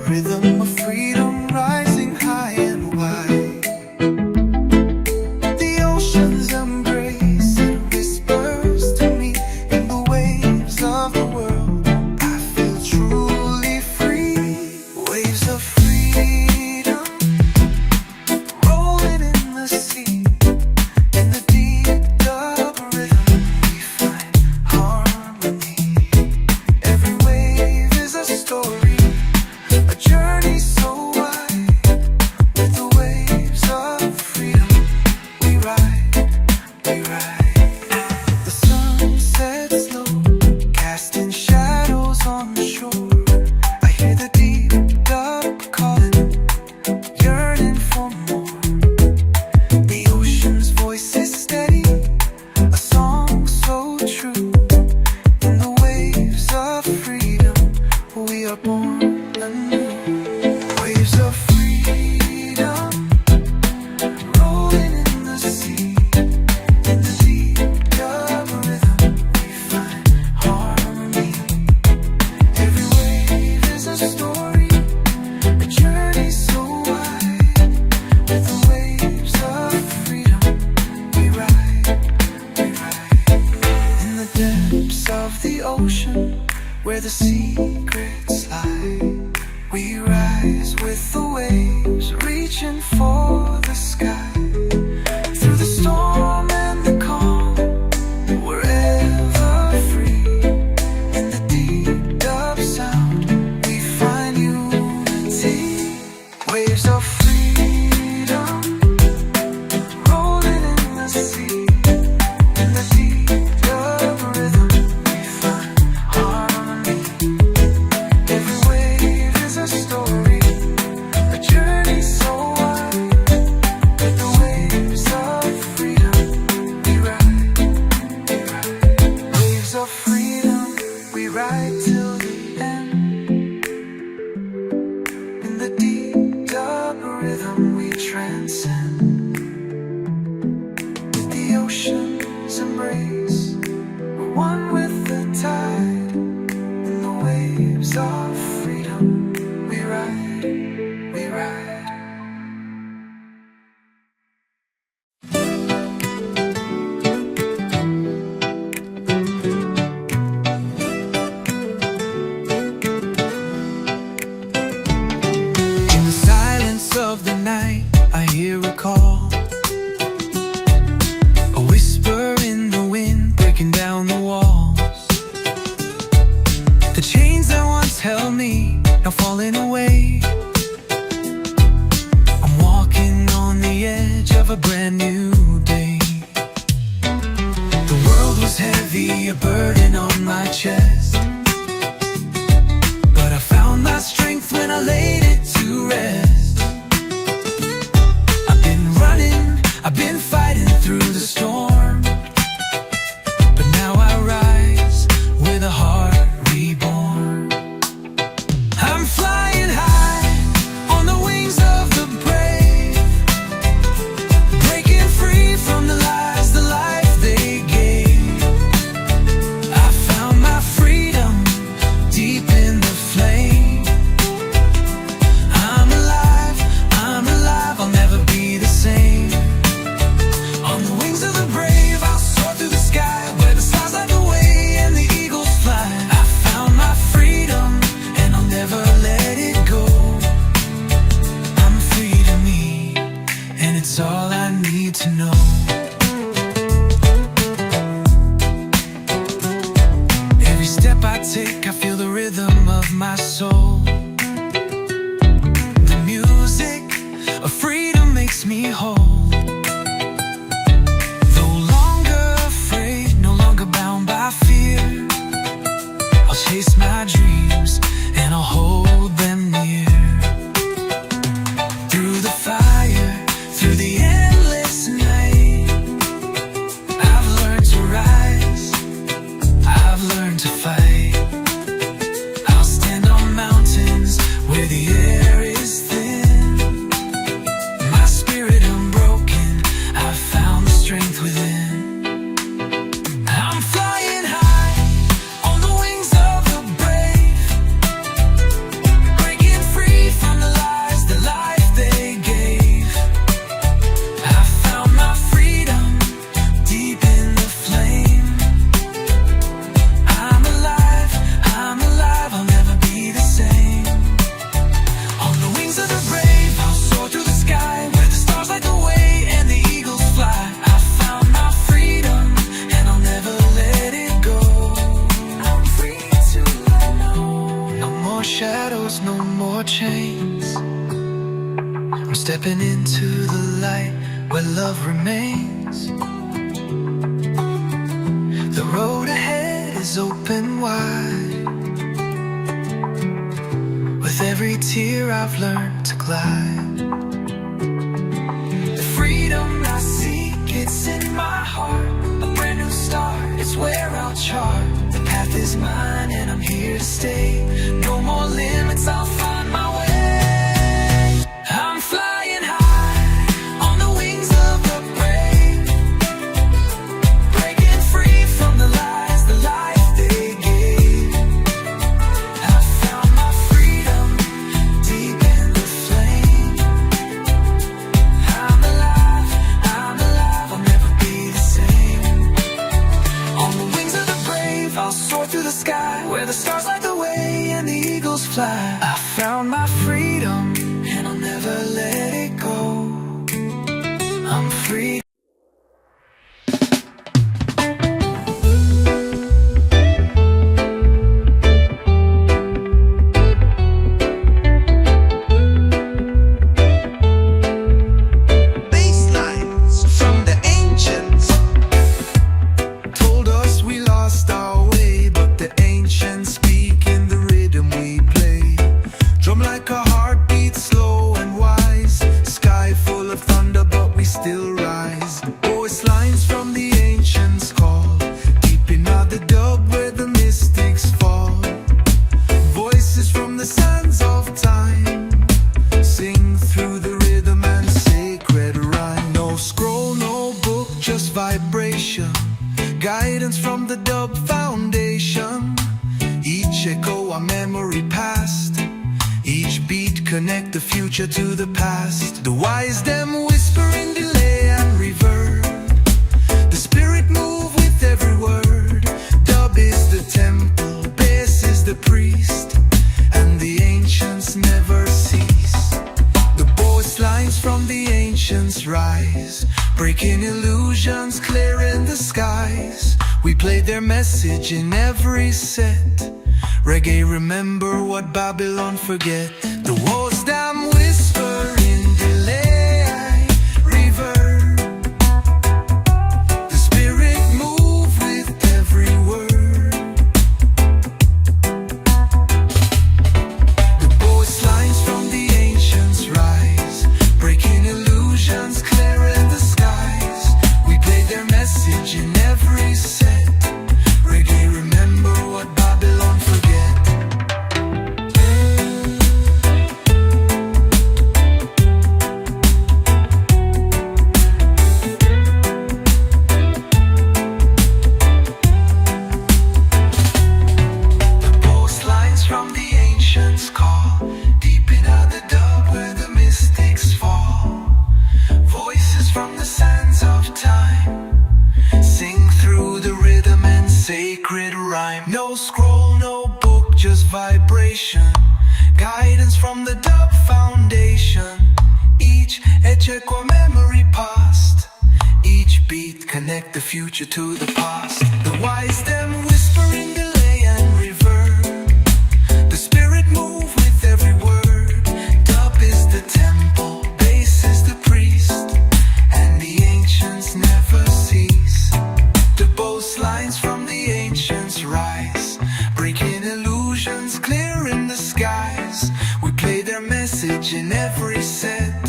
rhythm of freedom rising high and wide. The ocean's embrace, it whispers to me in the waves of the world. I feel truly free. Waves of freedom rolling in the sea. In the deep dub rhythm we find harmony. Every wave is a story, a journey so wide. With the waves of freedom we ride, we ride. The sun sets low, casting shadows on the shore. I hear the deep dub calling, yearning for more. The ocean's voice is steady, a song so true. In the waves of freedom we are born anew. Waves of freedom rolling in the sea. In the deep dub rhythm we find harmony. Every wave is a story, a journey so wide. With the waves of freedom we ride, we ride. In the depths of the ocean where the secrets lie, we rise with the waves, reaching for the sky. Through the storm and the calm, we're ever free. In the deep dub sound, we find unity. Waves of freedom rolling in the sea. In the deep dub rhythm we find harmony. Every wave is a story, a journey so wide. With the waves of freedom we ride, we ride. Waves of freedom we ride till the end. In the deep dub rhythm we transcend. With the ocean's embrace, we're one with the tide. In the waves of freedom we ride, we ride. In the silence of the night, I hear a call, a whisper in the wind, breaking down the walls. The chains that once held me, now falling away. I'm walking on the edge of a brand new day. The world was heavy, a burden on my chest, but I found my strength when I laid it to rest. I've been running, I've been fighting through the storm, but now I rise with a heart reborn. I'm flying high on the wings of the brave, breaking free from the lies, the life they gave. I found my freedom deep in the flame. chains. I'm stepping into the light where love remains. The road ahead is open wide. With every tear I've learned to glide. The freedom I seek, it's in my heart. A brand new start, it's where I'll chart. The path is mine and I'm here to stay. No more limits, I'll find my way. I'm flying high on the wings of the brave, breaking free from the lies, the life they gave. I found my freedom deep in the flame. I'm alive, I'll never be the same. On the wings of the brave, I'll soar through the sky, where the stars light the way and the eagles fly. I found my freedom and I'll never let it go. I'm free. Basslines from the ancients Told us we lost our way, but the ancients speak in the rhythm we play. Drum like a heartbeat, slow and wise. Sky full of thunder, but we still rise. Voice lines from the ancients call, deep in the dub where the mystics fall. Voices from the sands of time, sing through the rhythm and sacred rhyme. No scroll, no book, just vibration. Guidance from the dub foundation. Each echo a memory past. Each beat connect the future to the past. The wise them whisper in delay and reverb. The spirit move with every word. Dub is the temple, bass is the priest, and the ancients never cease. The voice lines from the ancients rise, breaking illusions, clearing the skies. We play their message in every set. Reggae, remember what Babylon forget. The walls damn whisper in delay, reverb. The spirit move with every word. The voice lines from the ancients rise, breaking illusions, clearing the skies. We play their message in every set. Reggae, remember what Babylon forget. The voice lines from the ancients call, deep in the dub where the mystics fall. Voices from the sands of time, sing through the rhythm and sacred rhyme. No scroll, no book, just vibration. Guidance from the dub foundation. Each edge echo memory past. Each beat connect the future to the past. The wise them whisper in delay and reverb. The spirit move with every word. Dub is the temple, bass is the priest, and the ancients never cease. The both lines from the ancients rise, breaking illusions, clearing the skies. We play their message in every set.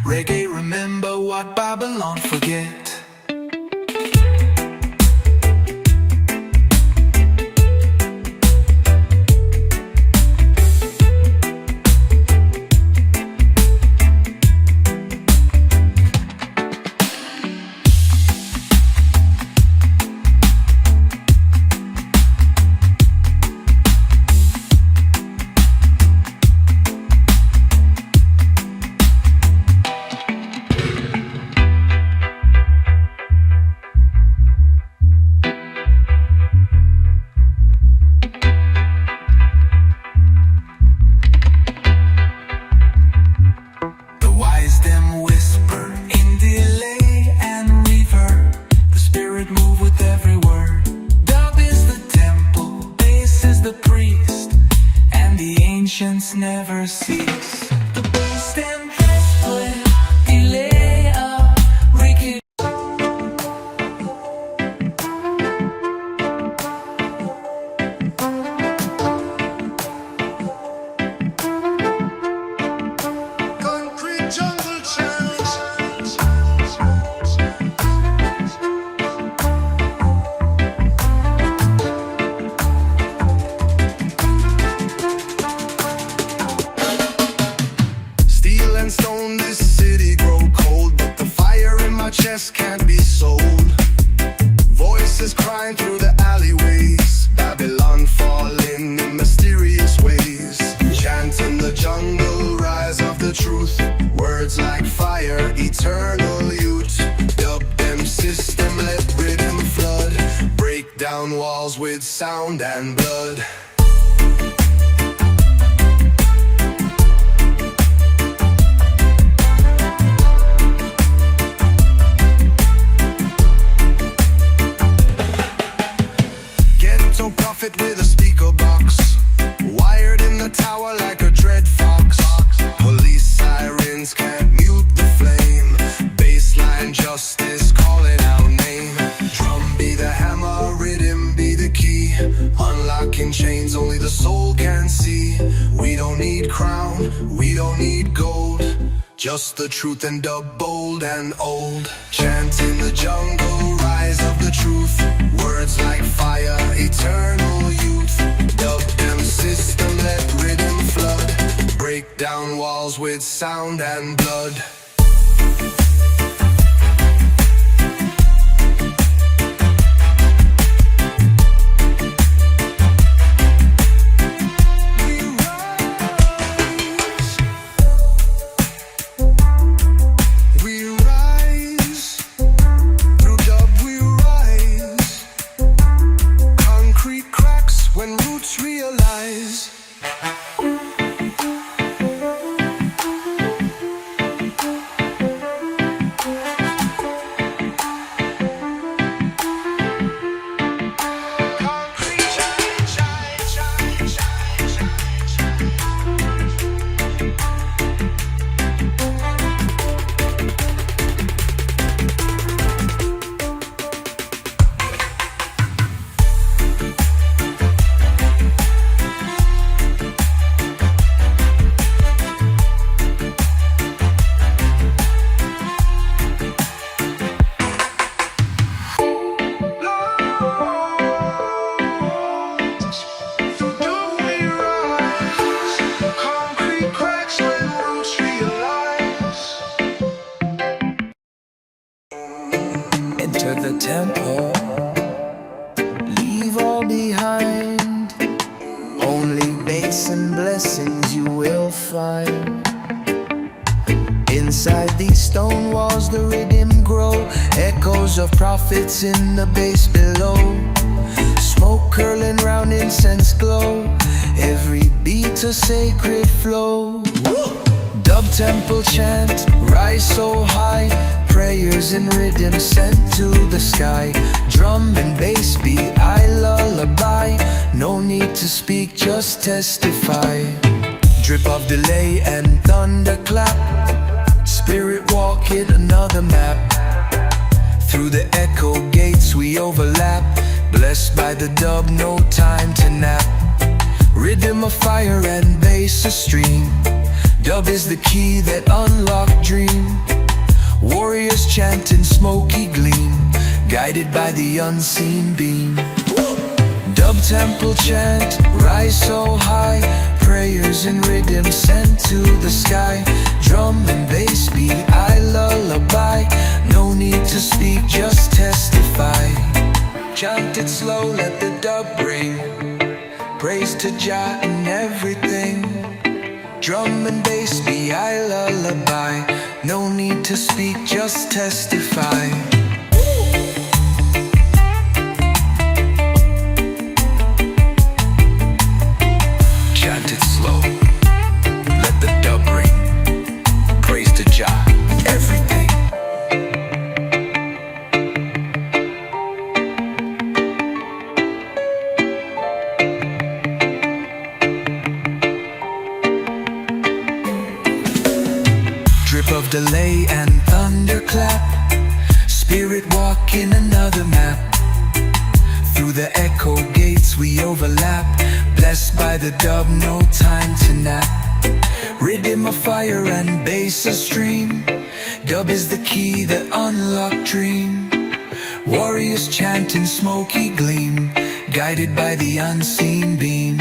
Reggae, remember what Babylon forget. The beast and where he lay a reggae. Concrete jungle chant. Steel and stone, this city grow cold, but the fire in my chest can't be sold. Voices crying through the alleyways, Babylon falling in mysterious ways. Chanting the jungle, rise of the truth. Words like fire, eternal youth. Dub them system, let rhythm flood. Break down walls with sound and blood. Ghetto prophet with a speaker box, wired in the tower like a dread fox. Police sirens can't mute the flame. Baseline justice calling our name. Drum be the hammer, rhythm be the key. Unlocking chains only the soul can see. We don't need crown, we don't need gold. Just the truth and dub bold and old. Chanting the jungle, rise of the truth. Words like fire, eternal youth. Dub them system, let rhythm flood. Break down walls with sound and blood. We rise, through dub we rise. Concrete cracks when roots realize. Concrete cracks when roots realize. Enter the temple, leave all behind. Only bass and blessings you will find. Inside these stone walls the rhythm grow. Echoes of prophets in the bass below. Smoke curling round, incense glow. Every beat a sacred flow. Dub temple chant, rise so high. Prayers in rhythm sent to the sky. Drum and bass beat, I lullaby. No need to speak, just testify. Drip of delay and thunderclap. Spirit walking another map. Through the echo gates we overlap. Blessed by the dub, no time to nap. Rhythm of fire and bass a stream. Dub is the key that unlock dream. Warriors chant in smoky gleam, guided by the unseen beam. Dub temple chant, rise so high. Prayers in rhythm sent to the sky. Drum and bass beat, I lullaby. No need to speak, just testify. Chant it slow, let the dub ring. Praise to Jah in everything. Drum and bass be I lullaby. No need to speak, just testify. Chant it slow, let the dub ring. Praise to Jah, everything. Worship of delay and thunderclap, spirit walk in another map. Through the echo gates we overlap, blessed by the dub, no time to nap. Rhythm of fire and bass a stream, dub is the key that unlock dream. Warriors chant in smoky gleam, guided by the unseen beam.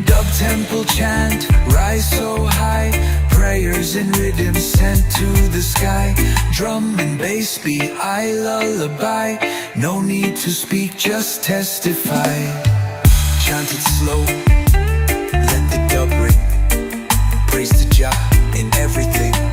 Dub temple chant, rise so high, prayers in rhythm sent to the sky. Drum and bass beat, I lullaby, no need to speak, just testify. Chant it slow, let the dub ring, praise to Jah in everything.